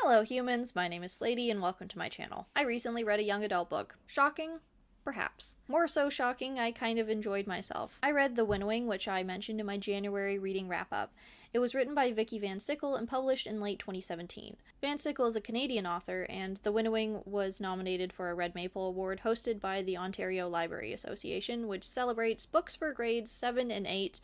Hello humans, my name is Slady and welcome to my channel. I recently read a young adult book. Shocking? Perhaps. More so shocking, I kind of enjoyed myself. I read The Winnowing, which I mentioned in my January reading wrap-up. It was written by Vikki Vansickle and published in late 2017. Vansickle is a Canadian author, and The Winnowing was nominated for a Red Maple Award hosted by the Ontario Library Association, which celebrates books for grades 7 and 8,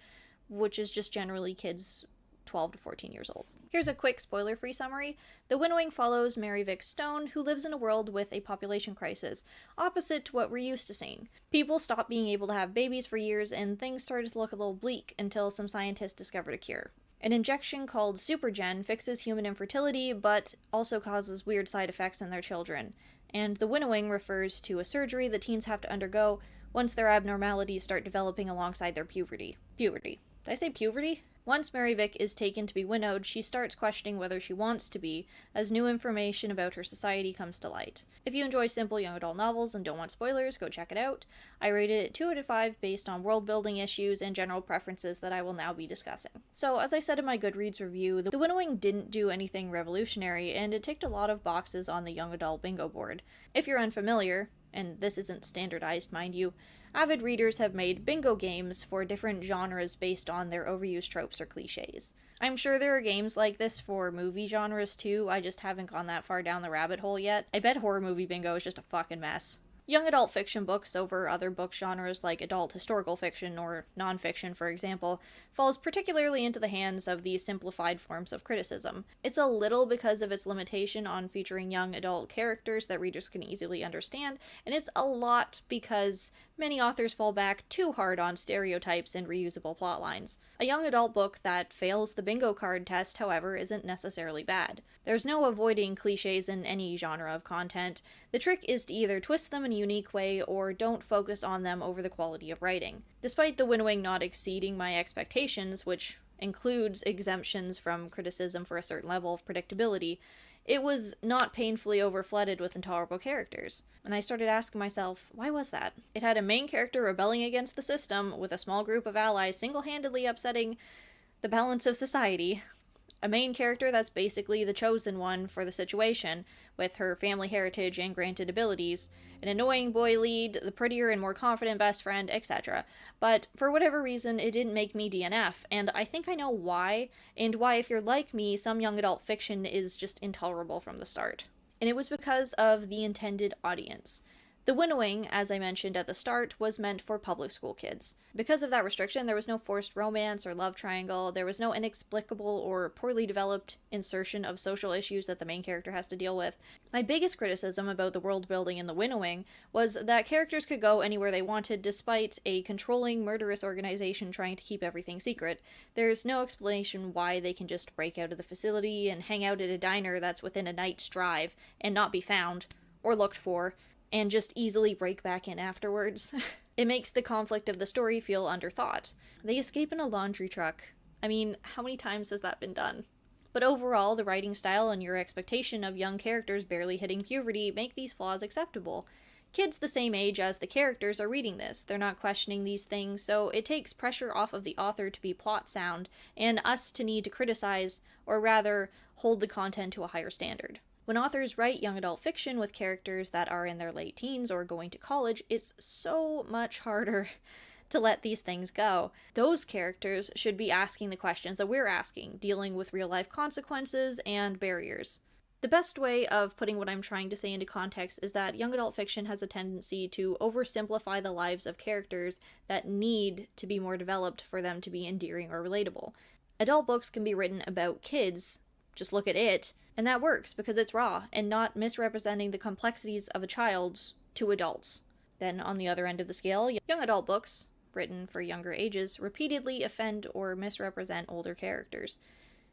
which is just generally kids 12 to 14 years old. Here's a quick spoiler-free summary. The Winnowing follows Mary Vick Stone, who lives in a world with a population crisis, opposite to what we're used to seeing. People stopped being able to have babies for years, and things started to look a little bleak until some scientists discovered a cure. An injection called Supergen fixes human infertility, but also causes weird side effects in their children. And the Winnowing refers to a surgery that teens have to undergo once their abnormalities start developing alongside their puberty. Puberty. Did I say puberty? Once Mary Vick is taken to be winnowed, she starts questioning whether she wants to be, as new information about her society comes to light. If you enjoy simple young adult novels and don't want spoilers, go check it out. I rated it 2 out of 5 based on world-building issues and general preferences that I will now be discussing. So, as I said in my Goodreads review, The Winnowing didn't do anything revolutionary, and it ticked a lot of boxes on the young adult bingo board. If you're unfamiliar, and this isn't standardized, mind you, avid readers have made bingo games for different genres based on their overused tropes or cliches. I'm sure there are games like this for movie genres too, I just haven't gone that far down the rabbit hole yet. I bet horror movie bingo is just a fucking mess. Young adult fiction books over other book genres like adult historical fiction or nonfiction, for example, falls particularly into the hands of these simplified forms of criticism. It's a little because of its limitation on featuring young adult characters that readers can easily understand, and it's a lot because many authors fall back too hard on stereotypes and reusable plotlines. A young adult book that fails the bingo card test, however, isn't necessarily bad. There's no avoiding cliches in any genre of content. The trick is to either twist them in a unique way or don't focus on them over the quality of writing. Despite The Winnowing not exceeding my expectations, which includes exemptions from criticism for a certain level of predictability, it was not painfully overflooded with intolerable characters. And I started asking myself, why was that? It had a main character rebelling against the system, with a small group of allies single-handedly upsetting the balance of society. A main character that's basically the chosen one for the situation, with her family heritage and granted abilities, an annoying boy lead, the prettier and more confident best friend, etc. But for whatever reason, it didn't make me DNF, and I think I know why, and why if you're like me, some young adult fiction is just intolerable from the start. And it was because of the intended audience. The Winnowing, as I mentioned at the start, was meant for public school kids. Because of that restriction, there was no forced romance or love triangle, there was no inexplicable or poorly developed insertion of social issues that the main character has to deal with. My biggest criticism about the world building in The Winnowing was that characters could go anywhere they wanted despite a controlling, murderous organization trying to keep everything secret. There's no explanation why they can just break out of the facility and hang out at a diner that's within a night's drive and not be found or looked for, and just easily break back in afterwards. It makes the conflict of the story feel underthought. They escape in a laundry truck. I mean, how many times has that been done? But overall, the writing style and your expectation of young characters barely hitting puberty make these flaws acceptable. Kids the same age as the characters are reading this. They're not questioning these things, so it takes pressure off of the author to be plot sound, and us to need to criticize, or rather, hold the content to a higher standard. When authors write young adult fiction with characters that are in their late teens or going to college, it's so much harder to let these things go. Those characters should be asking the questions that we're asking, dealing with real-life consequences and barriers. The best way of putting what I'm trying to say into context is that young adult fiction has a tendency to oversimplify the lives of characters that need to be more developed for them to be endearing or relatable. Adult books can be written about kids, just look at it, and that works because it's raw and not misrepresenting the complexities of a child to adults. Then, on the other end of the scale, young adult books, written for younger ages, repeatedly offend or misrepresent older characters.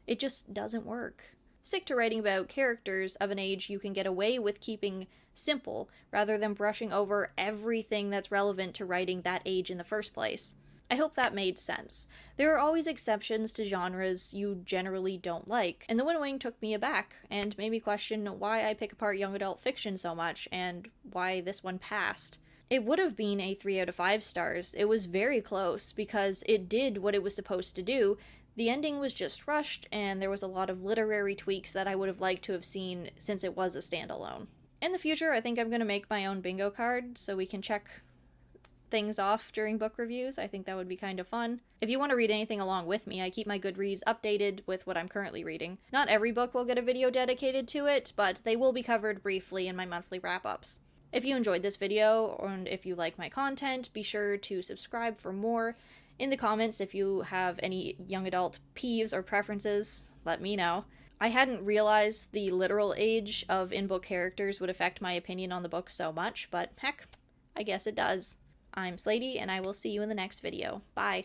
It just doesn't work. Stick to writing about characters of an age you can get away with keeping simple, rather than brushing over everything that's relevant to writing that age in the first place. I hope that made sense. There are always exceptions to genres you generally don't like, and The Winnowing took me aback and made me question why I pick apart young adult fiction so much and why this one passed. It would have been a 3 out of 5 stars. It was very close because it did what it was supposed to do. The ending was just rushed, and there was a lot of literary tweaks that I would have liked to have seen since it was a standalone. In the future, I think I'm going to make my own bingo card so we can check things off during book reviews. I think that would be kind of fun. If you want to read anything along with me, I keep my Goodreads updated with what I'm currently reading. Not every book will get a video dedicated to it, but they will be covered briefly in my monthly wrap-ups. If you enjoyed this video, and if you like my content, be sure to subscribe for more. In the comments, if you have any young adult peeves or preferences, let me know. I hadn't realized the literal age of in-book characters would affect my opinion on the book so much, but heck, I guess it does. I'm Slady, and I will see you in the next video. Bye.